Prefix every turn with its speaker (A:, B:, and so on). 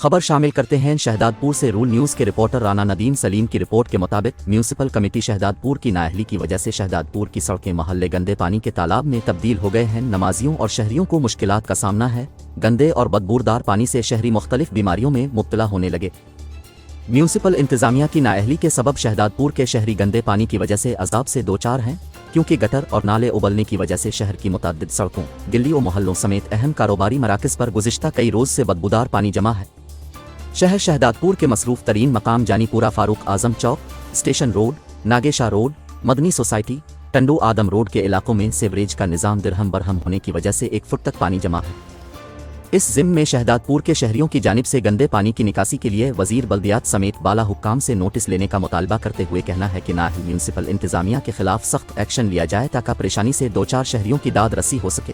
A: खबर शामिल करते हैं शहदादपुर से रूल न्यूज़ के रिपोर्टर राना नदीम सलीम की रिपोर्ट के मुताबिक म्यूनिसिपल कमेटी शहदादपुर की नाअहली की वजह से शहदादपुर की सड़कें मोहल्ले गंदे पानी के तालाब में तब्दील हो गए हैं। नमाजियों और शहरियों को मुश्किलात का सामना है। गंदे और बदबूदार पानी से शहरी मुख्तलिफ बीमारियों में मुब्तला होने लगे। म्यूनिसिपल इंतजामिया की नाअहली के सबब शहदादपुर के शहरी गंदे पानी की वजह से अजाब से दो चार हैं, क्योंकि गटर और नाले उबलने की वजह से शहर की मुतअद्दिद सड़कों, गलियों, मोहल्लों समेत अहम कारोबारी मराकज़ पर गुज़िश्ता कई रोज़ से बदबूदार पानी जमा है। शहर शहदादपुर के मसरूफ़ तरीन मकाम Janipura, Farooq Azam Chowk, station road, Nagesha road, Madani society, Tando Adam road के इलाकों में सीवरेज का निज़ाम दिरहम बरहम होने की वजह से 1 फुट तक पानी जमा है। इस ज़िम्मे में शहदादपुर के शहरियों की जानिब से गंदे पानी की निकासी के लिए वज़ीर बल्दियात समेत बाला हुक्काम से नोटिस लेने का मुतालबा करते हुए कहना है कि नाअहल म्यूनिसिपल इंतज़ामिया के खिलाफ सख्त एक्शन लिया जाए ताकि परेशानी से दो चार शहरियों की दाद रसी हो सके।